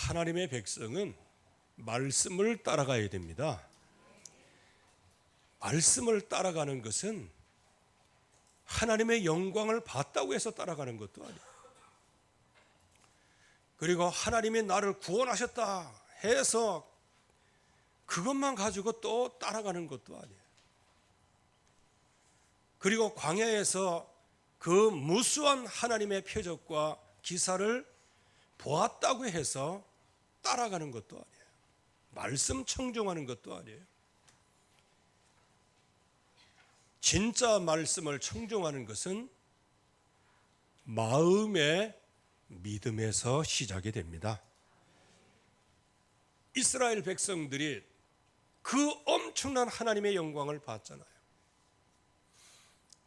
하나님의 백성은 말씀을 따라가야 됩니다. 말씀을 따라가는 것은 하나님의 영광을 봤다고 해서 따라가는 것도 아니에요. 그리고 하나님이 나를 구원하셨다 해서 그것만 가지고 또 따라가는 것도 아니에요. 그리고 광야에서 그 무수한 하나님의 표적과 기사를 보았다고 해서 따라가는 것도 아니에요. 말씀 청종하는 것도 아니에요. 진짜 말씀을 청종하는 것은 마음의 믿음에서 시작이 됩니다. 이스라엘 백성들이 그 엄청난 하나님의 영광을 봤잖아요.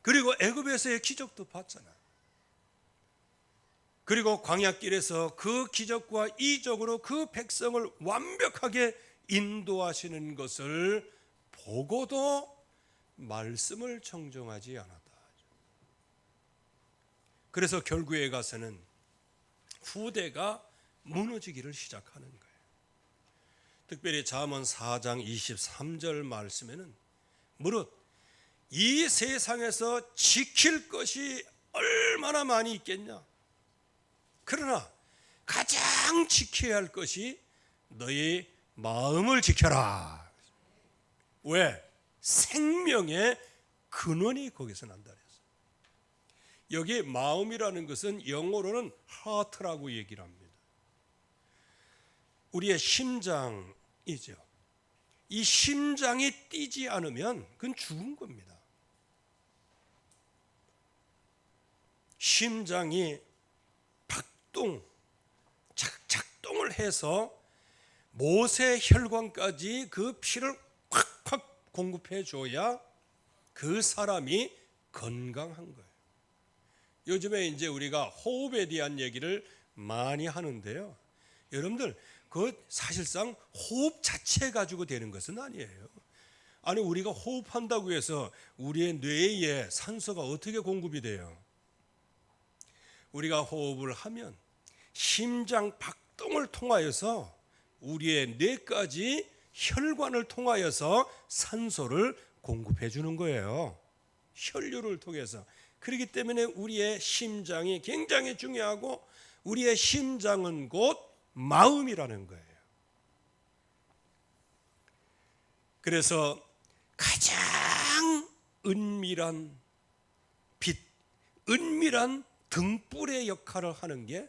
그리고 애굽에서의 기적도 봤잖아요. 그리고 광야길에서 그 기적과 이적으로 그 백성을 완벽하게 인도하시는 것을 보고도 말씀을 청종하지 않았다. 그래서 결국에 가서는 후대가 무너지기를 시작하는 거예요. 특별히 잠언 4장 23절 말씀에는 무릇 이 세상에서 지킬 것이 얼마나 많이 있겠냐. 그러나 가장 지켜야 할 것이 너희 마음을 지켜라. 왜? 생명의 근원이 거기서 난다 그랬어요. 여기 마음이라는 것은 영어로는 heart라고 얘기를 합니다. 우리의 심장이죠. 이 심장이 뛰지 않으면 그건 죽은 겁니다. 심장이 작동을 해서 모세 혈관까지 그 피를 콱콱 공급해 줘야 그 사람이 건강한 거예요. 요즘에 이제 우리가 호흡에 대한 얘기를 많이 하는데요. 여러분들 그 사실상 호흡 자체 가지고 되는 것은 아니에요. 아니 우리가 호흡한다고 해서 우리의 뇌에 산소가 어떻게 공급이 돼요? 우리가 호흡을 하면 심장 박동을 통하여서 우리의 뇌까지 혈관을 통하여서 산소를 공급해 주는 거예요. 혈류를 통해서. 그렇기 때문에 우리의 심장이 굉장히 중요하고 우리의 심장은 곧 마음이라는 거예요. 그래서 가장 은밀한 빛, 은밀한 등불의 역할을 하는 게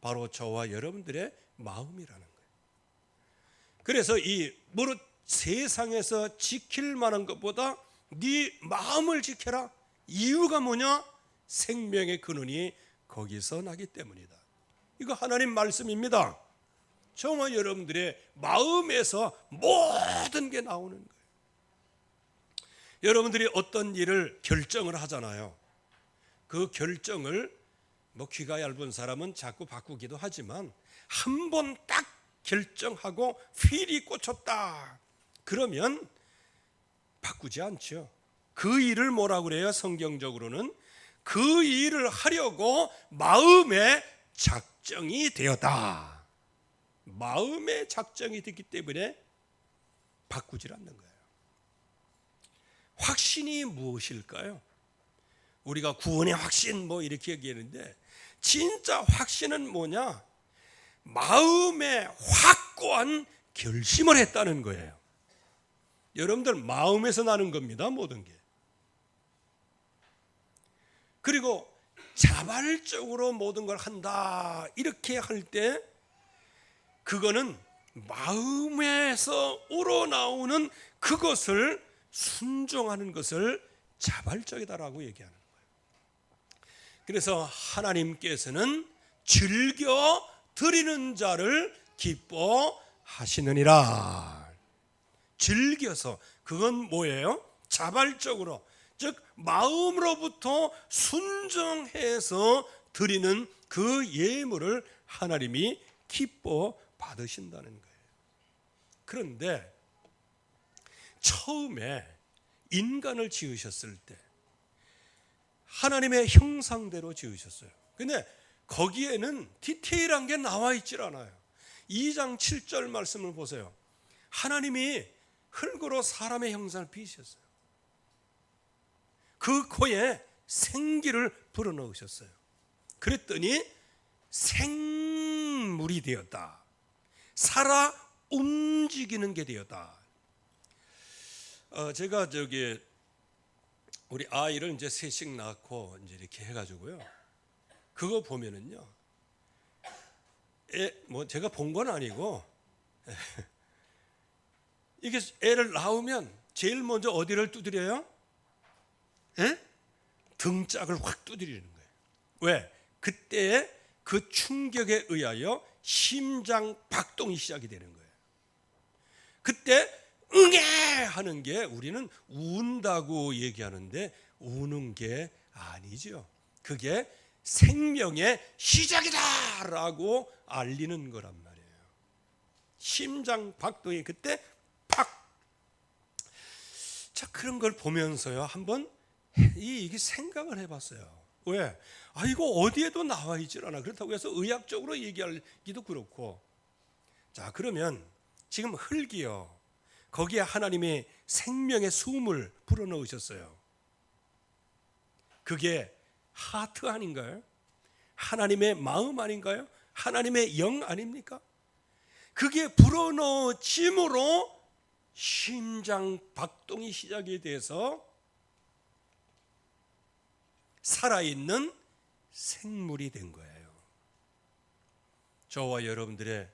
바로 저와 여러분들의 마음이라는 거예요. 그래서 이 무릇 세상에서 지킬 만한 것보다 네 마음을 지켜라. 이유가 뭐냐? 생명의 근원이 거기서 나기 때문이다. 이거 하나님 말씀입니다. 정말 여러분들의 마음에서 모든 게 나오는 거예요. 여러분들이 어떤 일을 결정을 하잖아요. 그 결정을 귀가 얇은 사람은 자꾸 바꾸기도 하지만 한 번 딱 결정하고 휠이 꽂혔다. 그러면 바꾸지 않죠. 그 일을 뭐라고 그래요? 성경적으로는 그 일을 하려고 마음의 작정이 되었다. 마음의 작정이 됐기 때문에 바꾸질 않는 거예요. 확신이 무엇일까요? 우리가 구원의 확신 이렇게 얘기하는데 진짜 확신은 뭐냐? 마음에 확고한 결심을 했다는 거예요. 여러분들 마음에서 나는 겁니다. 모든 게. 그리고 자발적으로 모든 걸 한다 이렇게 할 때 그거는 마음에서 우러나오는 그것을 순종하는 것을 자발적이다라고 얘기하는 거예요. 그래서 하나님께서는 즐겨 드리는 자를 기뻐하시느니라. 즐겨서, 그건 뭐예요? 자발적으로, 즉 마음으로부터 순종해서 드리는 그 예물을 하나님이 기뻐 받으신다는 거예요. 그런데 처음에 인간을 지으셨을 때 하나님의 형상대로 지으셨어요. 근데 거기에는 디테일한 게 나와 있질 않아요. 2장 7절 말씀을 보세요. 하나님이 흙으로 사람의 형상을 빚으셨어요. 그 코에 생기를 불어넣으셨어요. 그랬더니 생물이 되었다. 살아 움직이는 게 되었다. 제가 우리 아이를 이제 셋씩 낳고 이제 이렇게 해가지고요. 그거 보면은요. 제가 본 건 아니고 이게 애를 낳으면 제일 먼저 어디를 두드려요? 등짝을 확 두드리는 거예요. 왜? 그때 그 충격에 의하여 심장 박동이 시작이 되는 거예요. 그때 응애 하는 게 우리는 운다고 얘기하는데 우는 게 아니죠. 그게 생명의 시작이다라고 알리는 거란 말이에요. 심장 박동이 그때 팍. 자, 그런 걸 보면서요 한번 이게 생각을 해봤어요. 왜? 이거 어디에도 나와 있질 않아. 그렇다고 해서 의학적으로 얘기하기도 그렇고. 자, 그러면 지금 흙이요, 거기에 하나님이 생명의 숨을 불어넣으셨어요. 그게 하트 아닌가요? 하나님의 마음 아닌가요? 하나님의 영 아닙니까? 그게 불어넣어짐으로 심장 박동이 시작이 돼서 살아있는 생물이 된 거예요. 저와 여러분들의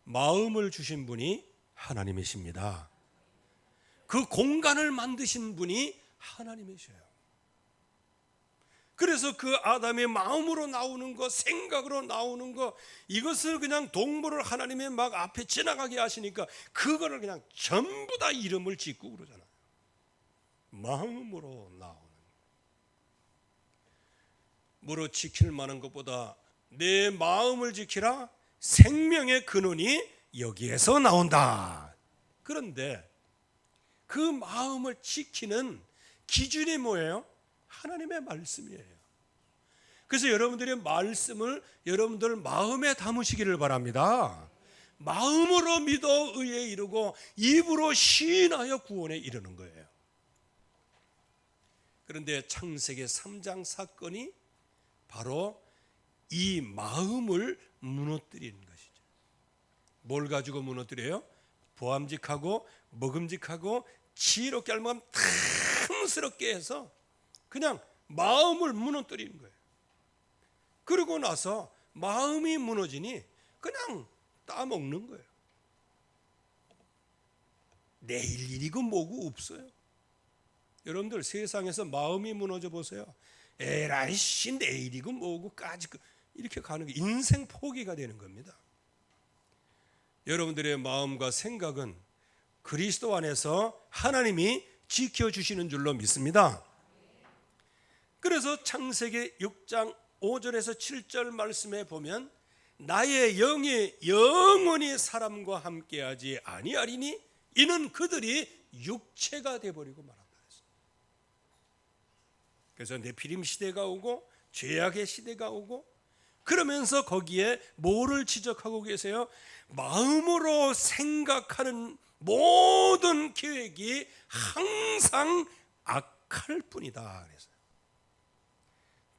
마음을 주신 분이 하나님이십니다. 그 공간을 만드신 분이 하나님이셔요. 그래서 그 아담의 마음으로 나오는 거, 생각으로 나오는 거, 이것을 그냥 동물을 하나님의 막 앞에 지나가게 하시니까 그거를 그냥 전부 다 이름을 짓고 그러잖아요. 마음으로 나오는. 무릇 지킬 만한 것보다 내 마음을 지키라. 생명의 근원이 여기에서 나온다. 그런데 그 마음을 지키는 기준이 뭐예요? 하나님의 말씀이에요. 그래서 여러분들의 말씀을 여러분들 마음에 담으시기를 바랍니다. 마음으로 믿어 의에 이르고 입으로 시인하여 구원에 이르는 거예요. 그런데 창세기 3장 사건이 바로 이 마음을 무너뜨리는 것이죠. 뭘 가지고 무너뜨려요? 보암직하고 먹음직하고 지혜롭게 알면 탐스럽게 해서 그냥 마음을 무너뜨리는 거예요. 그러고 나서 마음이 무너지니 그냥 따먹는 거예요. 내일 일이고 뭐고 없어요. 여러분들 세상에서 마음이 무너져 보세요. 에라이씨 내일이고 뭐고까지 이렇게 가는 게 인생 포기가 되는 겁니다. 여러분들의 마음과 생각은 그리스도 안에서 하나님이 지켜주시는 줄로 믿습니다. 그래서 창세기 6장 5절에서 7절 말씀에 보면 나의 영이 영원히 사람과 함께하지 아니하리니 이는 그들이 육체가 되어버리고 말한다. 그래서 네피림 시대가 오고 죄악의 시대가 오고 그러면서 거기에 뭐를 지적하고 계세요? 마음으로 생각하는 모든 계획이 항상 악할 뿐이다. 그래서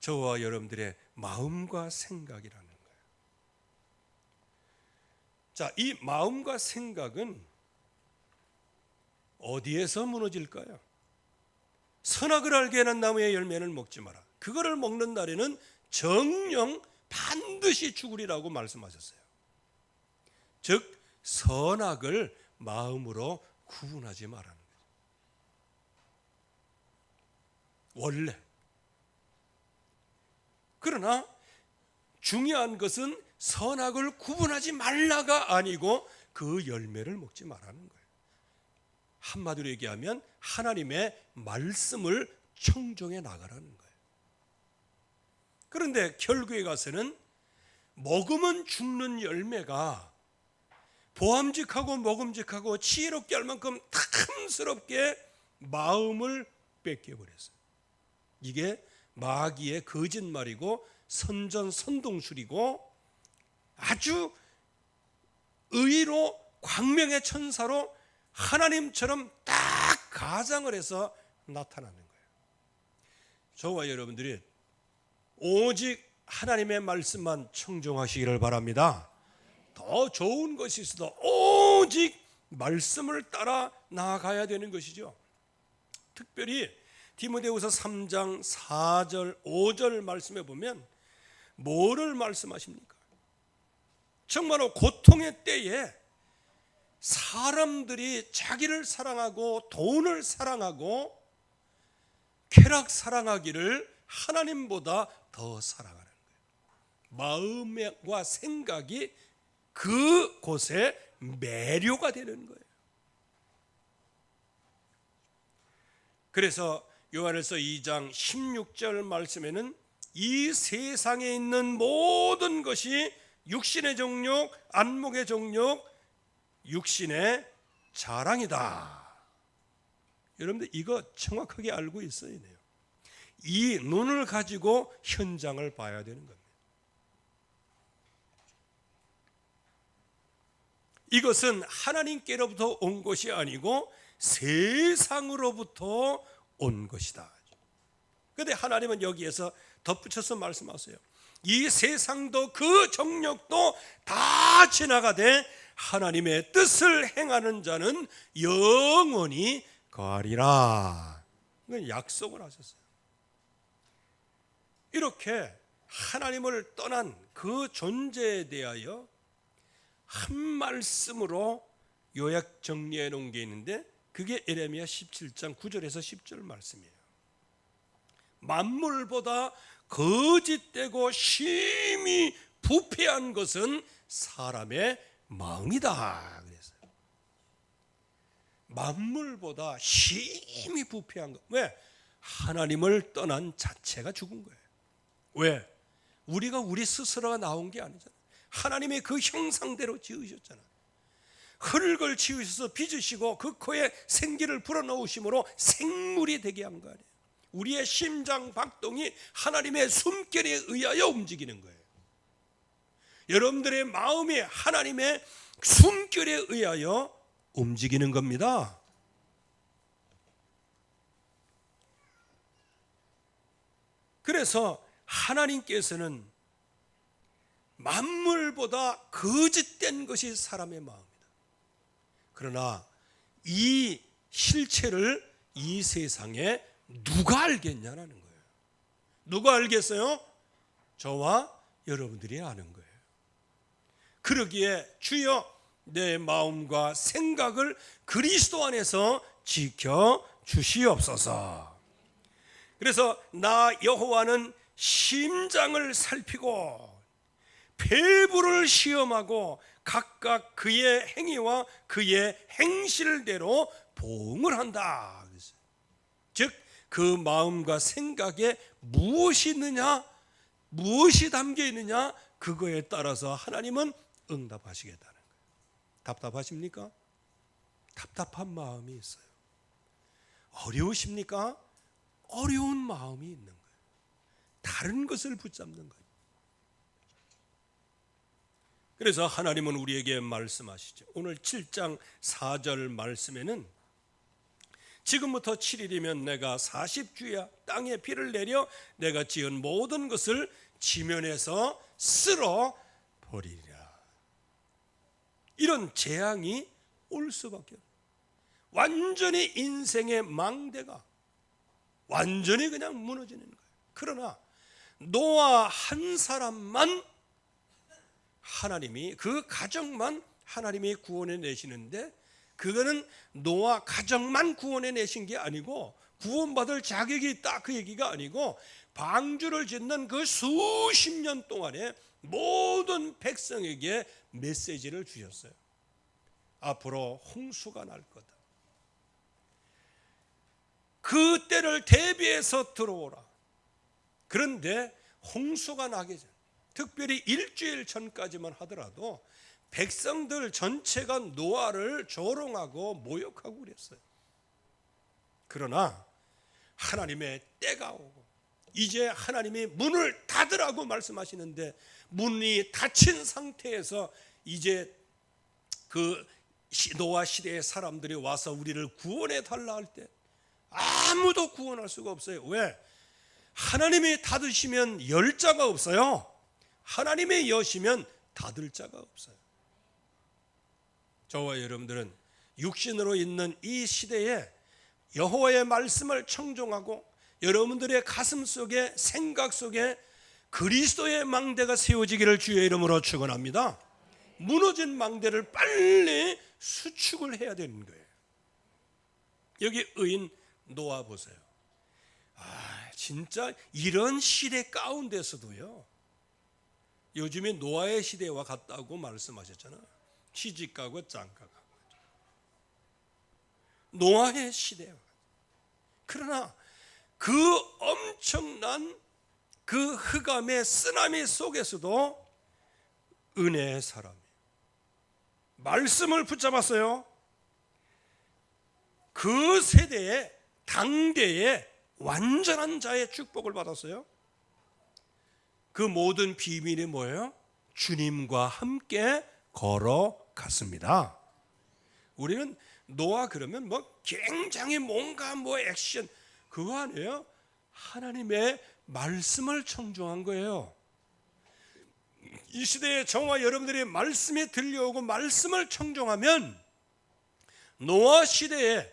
저와 여러분들의 마음과 생각이라는 거예요. 자, 이 마음과 생각은 어디에서 무너질까요? 선악을 알게 하는 나무의 열매는 먹지 마라. 그거를 먹는 날에는 정령 반드시 죽으리라고 말씀하셨어요. 즉 선악을 마음으로 구분하지 말라는 거죠. 원래. 그러나 중요한 것은 선악을 구분하지 말라가 아니고 그 열매를 먹지 말라는 거예요. 한마디로 얘기하면 하나님의 말씀을 청종해 나가라는 거예요. 그런데 결국에 가서는 먹으면 죽는 열매가 보암직하고 먹음직하고 지혜롭게 할 만큼 탐스럽게 마음을 뺏겨버렸어요. 이게 마귀의 거짓말이고 선전선동술이고 아주 의로 광명의 천사로 하나님처럼 딱 가장을 해서 나타나는 거예요. 저와 여러분들이 오직 하나님의 말씀만 청종하시기를 바랍니다. 더 좋은 것이 있어도 오직 말씀을 따라 나아가야 되는 것이죠. 특별히 디모데후서 3장 4절 5절 말씀에 보면 뭐를 말씀하십니까? 정말로 고통의 때에 사람들이 자기를 사랑하고 돈을 사랑하고 쾌락 사랑하기를 하나님보다 더 사랑하는 거예요. 마음과 생각이 그곳에 매료가 되는 거예요. 그래서 요한일서 2장 16절 말씀에는 이 세상에 있는 모든 것이 육신의 정욕, 안목의 정욕, 육신의 자랑이다. 여러분들 이거 정확하게 알고 있어야 돼요. 이 눈을 가지고 현장을 봐야 되는 겁니다. 이것은 하나님께로부터 온 것이 아니고 세상으로부터 온 것이다. 그런데 하나님은 여기에서 덧붙여서 말씀하세요. 이 세상도 그 정욕도 다 지나가되 하나님의 뜻을 행하는 자는 영원히 거하리라. 이건 약속을 하셨어요. 이렇게 하나님을 떠난 그 존재에 대하여 한 말씀으로 요약 정리해 놓은 게 있는데 그게 에레미야 17장 9절에서 10절 말씀이에요. 만물보다 거짓되고 심히 부패한 것은 사람의 마음이다 그랬어요. 만물보다 심히 부패한 것. 왜? 하나님을 떠난 자체가 죽은 거예요. 왜? 우리가 우리 스스로가 나온 게 아니잖아요. 하나님의 그 형상대로 지으셨잖아요. 흙을 지으셔서 빚으시고 그 코에 생기를 불어넣으심으로 생물이 되게 한 거 아니에요. 우리의 심장 박동이 하나님의 숨결에 의하여 움직이는 거예요. 여러분들의 마음이 하나님의 숨결에 의하여 움직이는 겁니다. 그래서 하나님께서는 만물보다 거짓된 것이 사람의 마음이다. 그러나 이 실체를 이 세상에 누가 알겠냐라는 거예요. 누가 알겠어요? 저와 여러분들이 아는 거예요. 그러기에 주여 내 마음과 생각을 그리스도 안에서 지켜 주시옵소서. 그래서 나 여호와는 심장을 살피고 폐부를 시험하고 각각 그의 행위와 그의 행실대로 보응을 한다. 즉 그 마음과 생각에 무엇이 있느냐, 무엇이 담겨 있느냐, 그거에 따라서 하나님은 응답하시겠다는 거예요. 답답하십니까? 답답한 마음이 있어요. 어려우십니까? 어려운 마음이 있는 거예요. 다른 것을 붙잡는 거예요. 그래서 하나님은 우리에게 말씀하시죠. 오늘 7장 4절 말씀에는 지금부터 7일이면 내가 40주야 땅에 비를 내려 내가 지은 모든 것을 지면에서 쓸어 버리리라. 이런 재앙이 올 수밖에 없어요. 완전히 인생의 망대가 완전히 그냥 무너지는 거예요. 그러나 노아 한 사람만 하나님이, 그 가정만 하나님이 구원해 내시는데, 그거는 노아 가정만 구원해 내신 게 아니고 구원받을 자격이 있다 그 얘기가 아니고, 방주를 짓는 그 수십 년 동안에 모든 백성에게 메시지를 주셨어요. 앞으로 홍수가 날 거다. 그 때를 대비해서 들어오라. 그런데 홍수가 나기 전, 특별히 일주일 전까지만 하더라도 백성들 전체가 노아를 조롱하고 모욕하고 그랬어요. 그러나 하나님의 때가 오고 이제 하나님이 문을 닫으라고 말씀하시는데 문이 닫힌 상태에서 이제 그 노아 시대의 사람들이 와서 우리를 구원해 달라 할 때 아무도 구원할 수가 없어요. 왜? 하나님이 닫으시면 열 자가 없어요. 하나님의 여시면 닫을 자가 없어요. 저와 여러분들은 육신으로 있는 이 시대에 여호와의 말씀을 청종하고 여러분들의 가슴 속에, 생각 속에 그리스도의 망대가 세워지기를 주의 이름으로 축원합니다. 무너진 망대를 빨리 수축을 해야 되는 거예요. 여기 의인 노아 보세요. 진짜 이런 시대 가운데서도요, 요즘에 노아의 시대와 같다고 말씀하셨잖아요. 시집가고 장가가고 노아의 시대와. 그러나 그 엄청난 그 흑암의 쓰나미 속에서도 은혜의 사람이 말씀을 붙잡았어요. 그 세대에, 당대에 완전한 자의 축복을 받았어요. 그 모든 비밀이 뭐예요? 주님과 함께 걸어갔습니다. 우리는 노아 그러면 뭐 굉장히 뭔가 뭐 액션, 그거 아니에요. 하나님의 말씀을 청종한 거예요. 이 시대에 저와 여러분들이 말씀이 들려오고 말씀을 청종하면 노아 시대에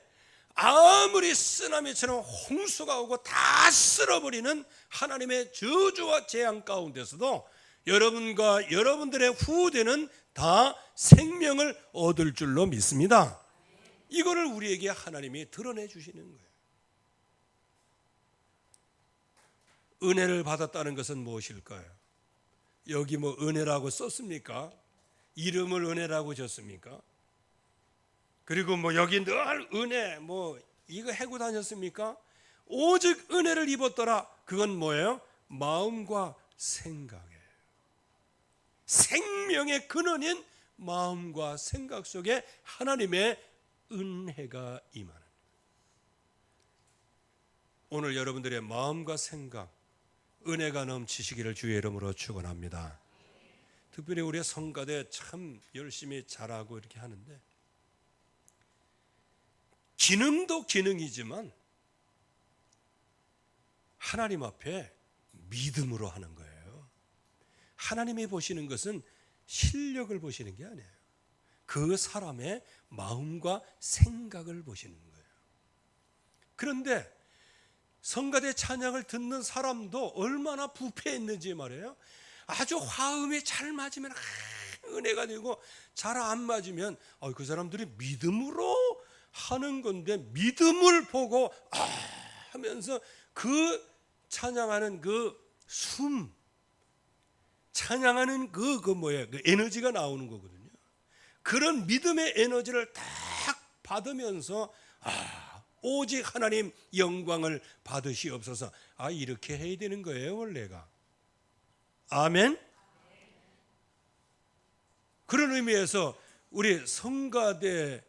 아무리 쓰나미처럼 홍수가 오고 다 쓸어버리는 하나님의 저주와 재앙 가운데서도 여러분과 여러분들의 후대는 다 생명을 얻을 줄로 믿습니다. 이거를 우리에게 하나님이 드러내 주시는 거예요. 은혜를 받았다는 것은 무엇일까요? 여기 뭐 은혜라고 썼습니까? 이름을 은혜라고 줬습니까? 그리고 뭐 여기 늘 은혜 뭐 이거 해고 다녔습니까? 오직 은혜를 입었더라. 그건 뭐예요? 마음과 생각이에요. 생명의 근원인 마음과 생각 속에 하나님의 은혜가 임하는. 오늘 여러분들의 마음과 생각, 은혜가 넘치시기를 주의 이름으로 축원합니다. 특별히 우리 성가대 참 열심히 잘하고 이렇게 하는데, 기능도 기능이지만 하나님 앞에 믿음으로 하는 거예요. 하나님이 보시는 것은 실력을 보시는 게 아니에요. 그 사람의 마음과 생각을 보시는 거예요. 그런데 성가대 찬양을 듣는 사람도 얼마나 부패했는지 말이에요. 아주 화음이 잘 맞으면 은혜가 되고, 잘 안 맞으면 그 사람들이 믿음으로 하는 건데, 믿음을 보고 하면서 그 찬양하는 그 숨, 찬양하는 그 에너지가 나오는 거거든요. 그런 믿음의 에너지를 딱 받으면서 오직 하나님 영광을 받으시옵소서. 이렇게 해야 되는 거예요, 원래가. 아멘. 그런 의미에서 우리 성가대를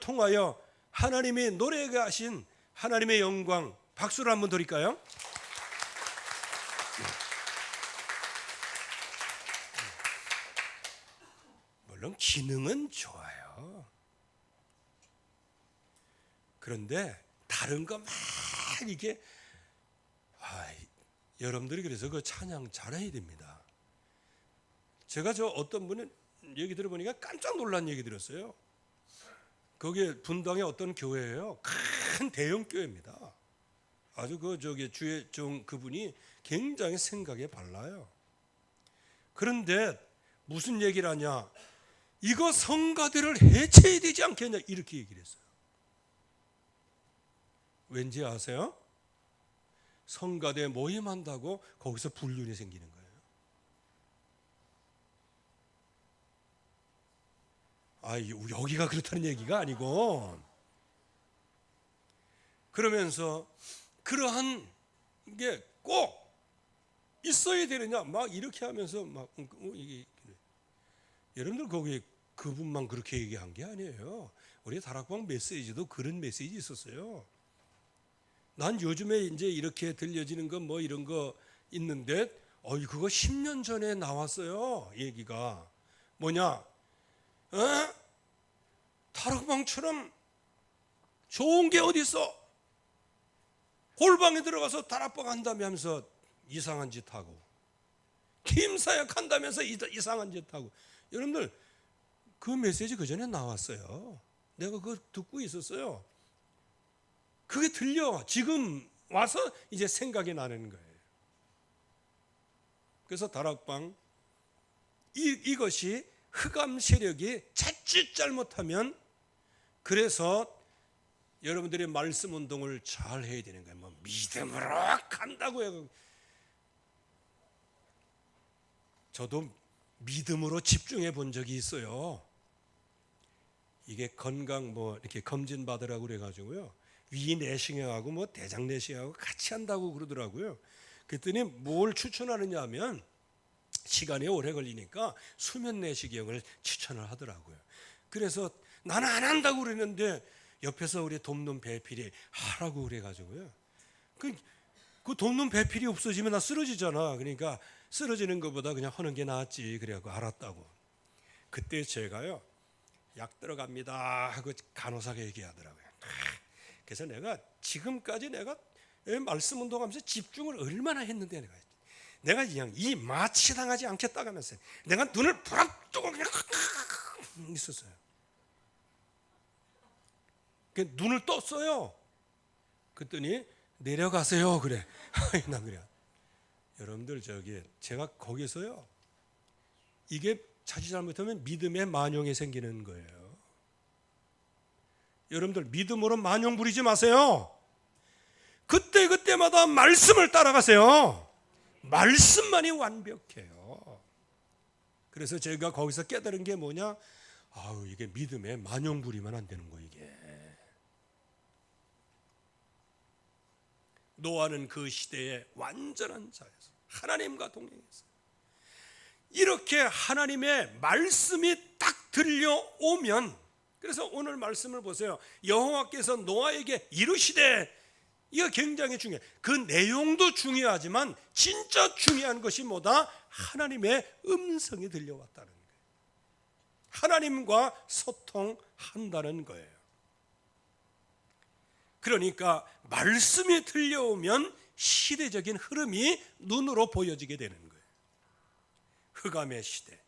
통하여 하나님이 노래가 하신 하나님의 영광, 박수를 한번 드릴까요? 물론 기능은 좋아요. 그런데 다른 거 막 이게 여러분들이 그래서 그 찬양 잘해야 됩니다. 제가 어떤 분은 얘기 들어보니까 깜짝 놀란 얘기 들었어요. 거기에 분당의 어떤 교회예요. 큰 대형 교회입니다. 아주 주의 종 그분이 굉장히 생각에 발라요. 그런데 무슨 얘기를 하냐? 이거 성가대를 해체해야 되지 않겠냐? 이렇게 얘기를 했어요. 왠지 아세요? 성가대 모임한다고 거기서 불륜이 생기는 거예요. 여기가 그렇다는 얘기가 아니고, 그러면서 그러한 게 꼭 있어야 되느냐 막 이렇게 하면서 여러분들 거기 그분만 그렇게 얘기한 게 아니에요. 우리 다락방 메시지도 그런 메시지 있었어요. 난 요즘에 이제 이렇게 들려지는 거 뭐 이런 거 있는데, 그거 10년 전에 나왔어요. 얘기가 뭐냐? 다락방처럼 좋은 게 어디 있어? 골방에 들어가서 다락방 한다며 하면서 이상한 짓 하고, 김사약 한다면서 이상한 짓 하고. 여러분들, 그 메시지 그 전에 나왔어요. 내가 그거 듣고 있었어요. 그게 들려. 지금 와서 이제 생각이 나는 거예요. 그래서 다락방, 이것이 흑암 세력이 자칫 잘못하면, 그래서 여러분들이 말씀 운동을 잘 해야 되는 거예요. 뭐 믿음으로 간다고요. 저도 믿음으로 집중해 본 적이 있어요. 이게 건강 뭐 이렇게 검진 받으라고 그래가지고요, 위 내시경하고 뭐 대장 내시경하고 같이 한다고 그러더라고요. 그랬더니 뭘 추천하느냐 하면, 시간이 오래 걸리니까 수면 내시경을 추천을 하더라고요. 그래서 나는 안 한다고 그랬는데 옆에서 우리 돕는 배필이 하라고 그래가지고요. 그 돕는 배필이 없어지면 나 쓰러지잖아. 그러니까 쓰러지는 것보다 그냥 하는 게 낫지. 그래갖고 알았다고. 그때 제가요, 약 들어갑니다 하고 간호사가 얘기하더라고요. 그래서 내가 지금까지 내가 말씀 운동하면서 집중을 얼마나 했는데, 내가 그냥 이 마취당하지 않겠다 하면서 내가 눈을 부릅뜨고 그냥 있었어요. 눈을 떴어요. 그랬더니 내려가세요 그래. 나 그래. 여러분들, 제가 거기서요, 이게 자칫 잘못하면 믿음의 만용이 생기는 거예요. 여러분들, 믿음으로 만용 부리지 마세요. 그때마다 말씀을 따라가세요. 말씀만이 완벽해요. 그래서 제가 거기서 깨달은 게 뭐냐? 이게 믿음에 만용 부리면 안 되는 거. 이게 노아는 그 시대의 완전한 자였어. 하나님과 동행했어. 이렇게 하나님의 말씀이 딱 들려오면, 그래서 오늘 말씀을 보세요. 여호와께서 노아에게 이르시되, 이거 굉장히 중요해. 그 내용도 중요하지만 진짜 중요한 것이 뭐다? 하나님의 음성이 들려왔다는 거예요. 하나님과 소통한다는 거예요. 그러니까 말씀이 들려오면 시대적인 흐름이 눈으로 보여지게 되는 거예요. 흑암의 시대.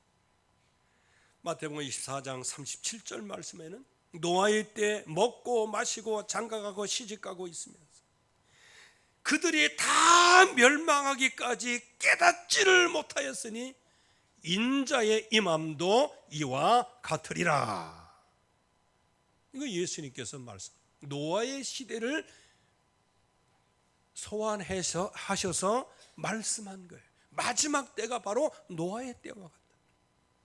마태복음 24장 37절 말씀에는 노아의 때 먹고 마시고 장가가고 시집가고 있으면서 그들이 다 멸망하기까지 깨닫지를 못하였으니 인자의 임함도 이와 같으리라. 이거 예수님께서 말씀. 노아의 시대를 소환하셔서 말씀한 거예요. 마지막 때가 바로 노아의 때와 같다.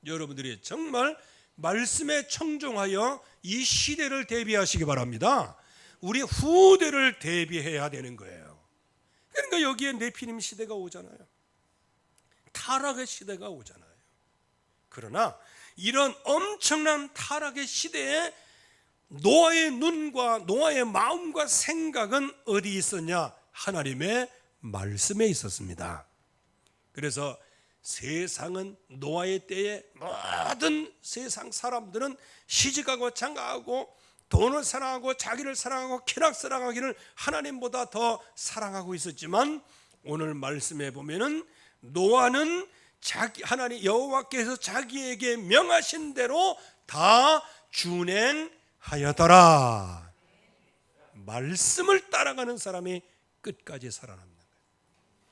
여러분들이 정말 말씀에 청종하여 이 시대를 대비하시기 바랍니다. 우리 후대를 대비해야 되는 거예요. 그러니까 여기에 네피림 시대가 오잖아요. 타락의 시대가 오잖아요. 그러나 이런 엄청난 타락의 시대에 노아의 눈과 노아의 마음과 생각은 어디 있었냐? 하나님의 말씀에 있었습니다. 그래서 세상은 노아의 때에 모든 세상 사람들은 시집가고 장가하고 돈을 사랑하고 자기를 사랑하고 쾌락 사랑하기를 하나님보다 더 사랑하고 있었지만, 오늘 말씀에 보면은 노아는 하나님 여호와께서 자기에게 명하신 대로 다 준행하였더라. 말씀을 따라가는 사람이 끝까지 살아남는 거예요.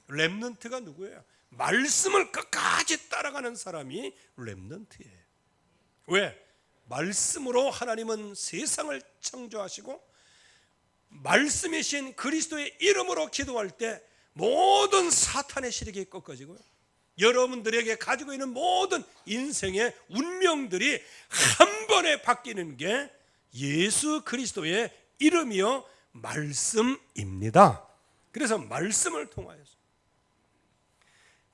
렘넌트가 누구예요? 말씀을 끝까지 따라가는 사람이 렘넌트예요. 왜? 말씀으로 하나님은 세상을 창조하시고, 말씀이신 그리스도의 이름으로 기도할 때 모든 사탄의 세력이 꺾어지고요, 여러분들에게 가지고 있는 모든 인생의 운명들이 한 번에 바뀌는 게 예수 그리스도의 이름이요 말씀입니다. 그래서 말씀을 통하여서,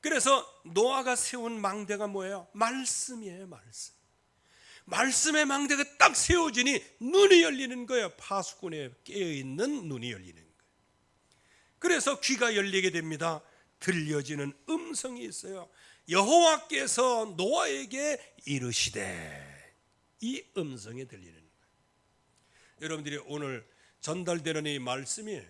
그래서 노아가 세운 망대가 뭐예요? 말씀이에요. 말씀. 말씀의 망대가 딱 세워지니 눈이 열리는 거예요. 파수꾼에 깨어있는 눈이 열리는 거예요. 그래서 귀가 열리게 됩니다. 들려지는 음성이 있어요. 여호와께서 노아에게 이르시되, 이 음성이 들리는 거예요. 여러분들이 오늘 전달되는 이 말씀이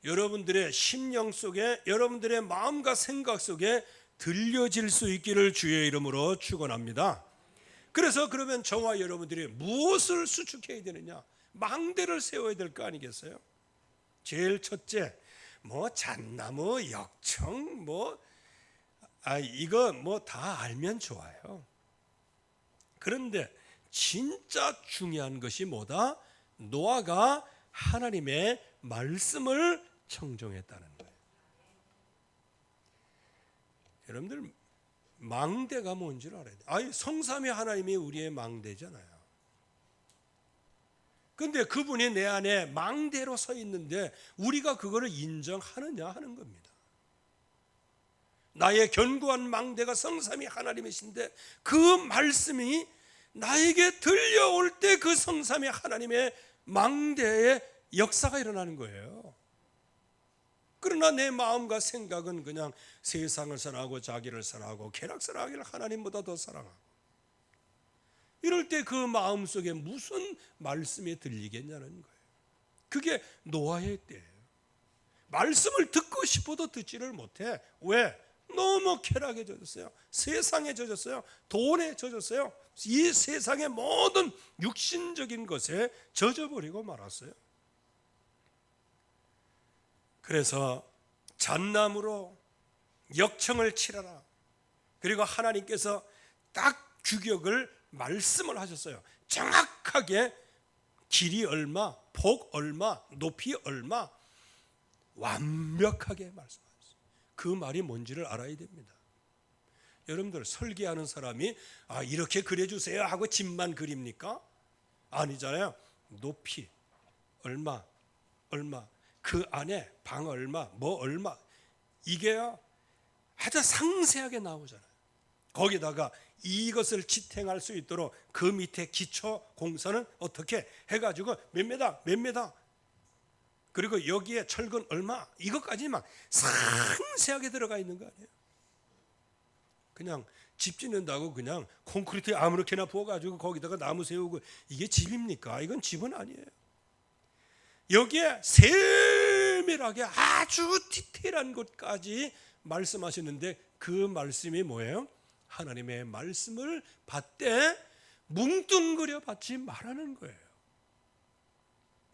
여러분들의 심령 속에, 여러분들의 마음과 생각 속에 들려질 수 있기를 주의 이름으로 축원합니다. 그래서 그러면 저와 여러분들이 무엇을 수축해야 되느냐? 망대를 세워야 될 거 아니겠어요? 제일 첫째, 잣나무, 역청, 이거 다 알면 좋아요. 그런데 진짜 중요한 것이 뭐다? 노아가 하나님의 말씀을 청종했다는 거예요. 여러분들 망대가 뭔지를 알아야 돼요. 성삼위 하나님이 우리의 망대잖아요. 근데 그분이 내 안에 망대로 서 있는데 우리가 그거를 인정하느냐 하는 겁니다. 나의 견고한 망대가 성삼위 하나님이신데 그 말씀이 나에게 들려올 때 그 성삼위 하나님의 망대의 역사가 일어나는 거예요. 그러나 내 마음과 생각은 그냥 세상을 사랑하고 자기를 사랑하고 쾌락사랑하기를 하나님보다 더 사랑하고, 이럴 때 그 마음속에 무슨 말씀이 들리겠냐는 거예요. 그게 노아의 때예요. 말씀을 듣고 싶어도 듣지를 못해. 왜? 너무 쾌락에 젖었어요. 세상에 젖었어요. 돈에 젖었어요. 이 세상의 모든 육신적인 것에 젖어버리고 말았어요. 그래서 잣나무로 역청을 치러라. 그리고 하나님께서 딱 규격을 말씀을 하셨어요. 정확하게 길이 얼마, 폭 얼마, 높이 얼마 완벽하게 말씀하셨어요. 그 말이 뭔지를 알아야 됩니다. 여러분들 설계하는 사람이 이렇게 그려주세요 하고 집만 그립니까? 아니잖아요. 높이 얼마, 그 안에 방 얼마, 얼마, 이게 아주 상세하게 나오잖아요. 거기다가 이것을 지탱할 수 있도록 그 밑에 기초 공사는 어떻게 해가지고 몇 메다, 그리고 여기에 철근 얼마, 이것까지 막 상세하게 들어가 있는 거 아니에요? 그냥 집 짓는다고 그냥 콘크리트 아무렇게나 부어가지고 거기다가 나무 세우고 이게 집입니까? 이건 집은 아니에요. 여기에 세밀하게 아주 디테일한 것까지 말씀하셨는데 그 말씀이 뭐예요? 하나님의 말씀을 받되 뭉뚱그려 받지 말라는 거예요.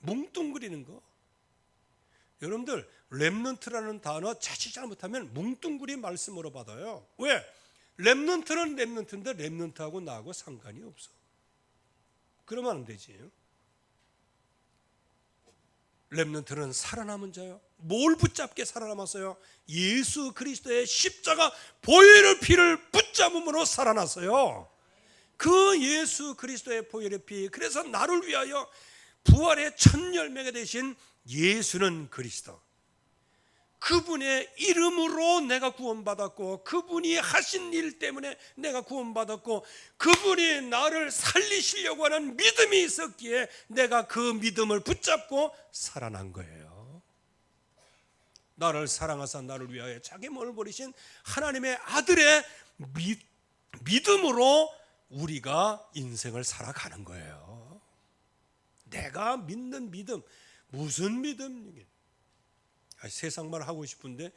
뭉뚱그리는 거. 여러분들 렘넌트라는 단어 자칫 잘못하면 뭉뚱그리 말씀으로 받아요. 왜? 렘넌트는 렘넌트인데 렘넌트하고 나하고 상관이 없어. 그러면 안 되지. 렘넌트는 살아남은 자요. 뭘 붙잡게 살아남았어요? 예수 그리스도의 십자가 보혈의 피를 붙잡음으로 살아났어요. 그 예수 그리스도의 보혈의 피, 그래서 나를 위하여 부활의 첫 열매가 되신 예수는 그리스도, 그분의 이름으로 내가 구원받았고, 그분이 하신 일 때문에 내가 구원받았고, 그분이 나를 살리시려고 하는 믿음이 있었기에 내가 그 믿음을 붙잡고 살아난 거예요. 나를 사랑하사 나를 위하여 자기 몸을 버리신 하나님의 아들의 믿음으로 우리가 인생을 살아가는 거예요. 내가 믿는 믿음, 무슨 믿음? 세상 말 하고 싶은데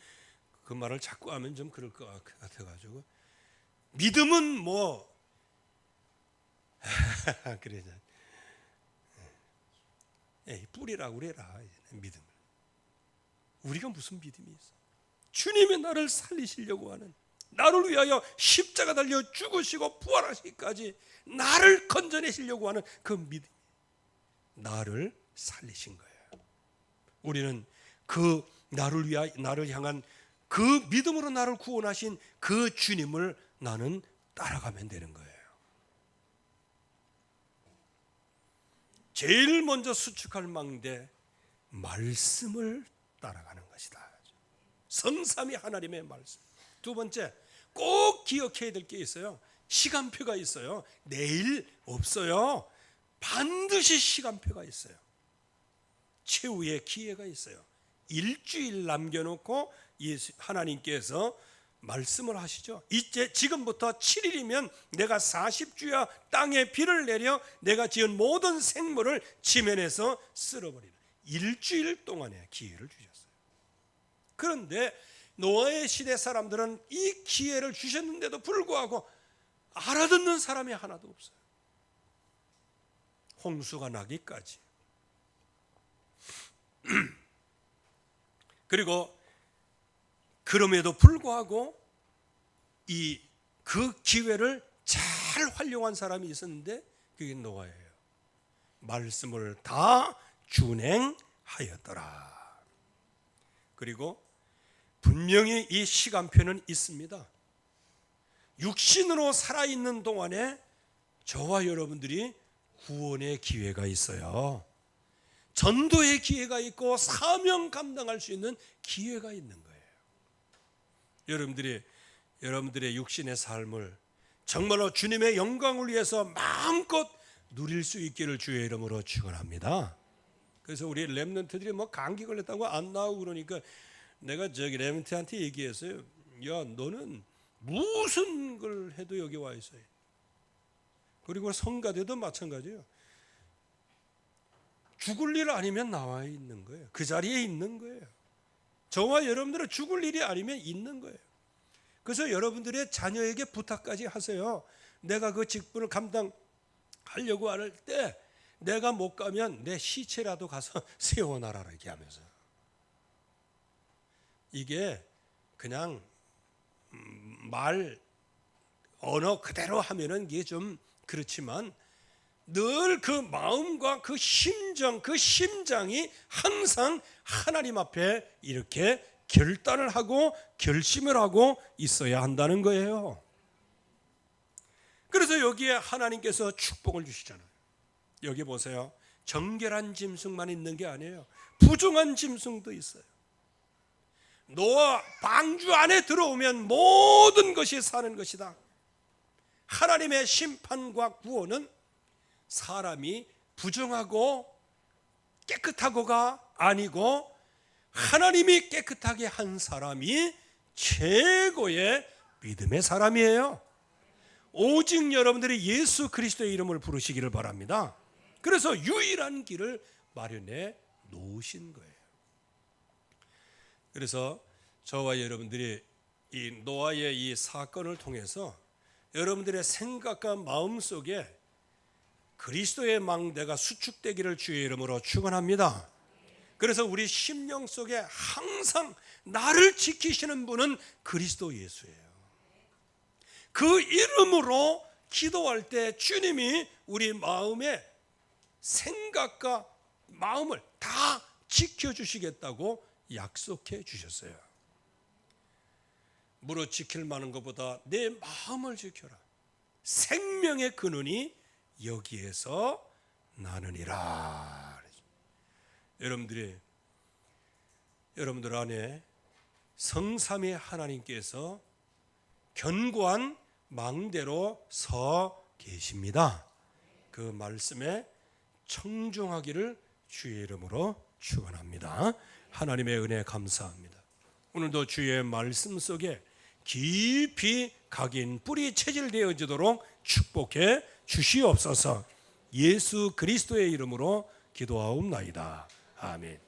그 말을 자꾸 하면 좀 그럴 것 같아가지고, 믿음은 그러자 뿌리라고 그래라. 믿음을 우리가 무슨 믿음이 있어? 주님이 나를 살리시려고 하는, 나를 위하여 십자가 달려 죽으시고 부활하시기까지 나를 건져내시려고 하는 그 믿음, 나를 살리신 거예요. 우리는 그 나를 위하여, 나를 향한 그 믿음으로 나를 구원하신 그 주님을 나는 따라가면 되는 거예요. 제일 먼저 수축할 망대, 말씀을 따라가는 것이다. 성삼위 하나님의 말씀. 두 번째, 꼭 기억해야 될 게 있어요. 시간표가 있어요. 내일 없어요. 반드시 시간표가 있어요. 최후의 기회가 있어요. 일주일 남겨놓고 하나님께서 말씀을 하시죠. 이제 지금부터 7일이면 내가 40주야 땅에 비를 내려 내가 지은 모든 생물을 지면에서 쓸어버리라. 일주일 동안의 기회를 주셨어요. 그런데 노아의 시대 사람들은 이 기회를 주셨는데도 불구하고 알아듣는 사람이 하나도 없어요. 홍수가 나기까지. 그리고 그럼에도 불구하고 그 기회를 잘 활용한 사람이 있었는데 그게 노아예요. 말씀을 다 준행하였더라. 그리고 분명히 이 시간표는 있습니다. 육신으로 살아있는 동안에 저와 여러분들이 구원의 기회가 있어요. 전도의 기회가 있고 사명 감당할 수 있는 기회가 있는 거예요. 여러분들의 육신의 삶을 정말로 주님의 영광을 위해서 마음껏 누릴 수 있기를 주의 이름으로 축원합니다. 그래서 우리 렘넌트들이 뭐 감기 걸렸다고 안 나오고 그러니까 내가 저기 렘넌트한테 얘기했어요. 야, 너는 무슨 걸 해도 여기 와 있어요. 그리고 성가대도 마찬가지예요. 죽을 일 아니면 나와 있는 거예요. 그 자리에 있는 거예요. 저와 여러분들은 죽을 일이 아니면 있는 거예요. 그래서 여러분들의 자녀에게 부탁까지 하세요. 내가 그 직분을 감당하려고 할 때 내가 못 가면 내 시체라도 가서 세워놔라 이렇게 하면서. 이게 그냥 말 언어 그대로 하면은 이게 좀 그렇지만 늘 그 마음과 그 심정, 그 심장이 항상 하나님 앞에 이렇게 결단을 하고 결심을 하고 있어야 한다는 거예요. 그래서 여기에 하나님께서 축복을 주시잖아요. 여기 보세요. 정결한 짐승만 있는 게 아니에요. 부정한 짐승도 있어요. 노아 방주 안에 들어오면 모든 것이 사는 것이다. 하나님의 심판과 구원은 사람이 부정하고 깨끗하고가 아니고 하나님이 깨끗하게 한 사람이 최고의 믿음의 사람이에요. 오직 여러분들이 예수 그리스도의 이름을 부르시기를 바랍니다. 그래서 유일한 길을 마련해 놓으신 거예요. 그래서 저와 여러분들이 이 노아의 이 사건을 통해서 여러분들의 생각과 마음 속에 그리스도의 망대가 수축되기를 주의 이름으로 축원합니다. 그래서 우리 심령 속에 항상 나를 지키시는 분은 그리스도 예수예요. 그 이름으로 기도할 때 주님이 우리 마음의 생각과 마음을 다 지켜주시겠다고 약속해 주셨어요. 무릇 지킬 만한 것보다 내 마음을 지켜라. 생명의 근원이 여기에서 나느니라. 여러분들 안에 성삼위 하나님께서 견고한 망대로 서 계십니다. 그 말씀에 청종하기를 주의 이름으로 축원합니다. 하나님의 은혜 감사합니다. 오늘도 주의 말씀 속에 깊이 각인 뿌리 체질되어지도록 축복해 주시옵소서. 예수 그리스도의 이름으로 기도하옵나이다. 아멘.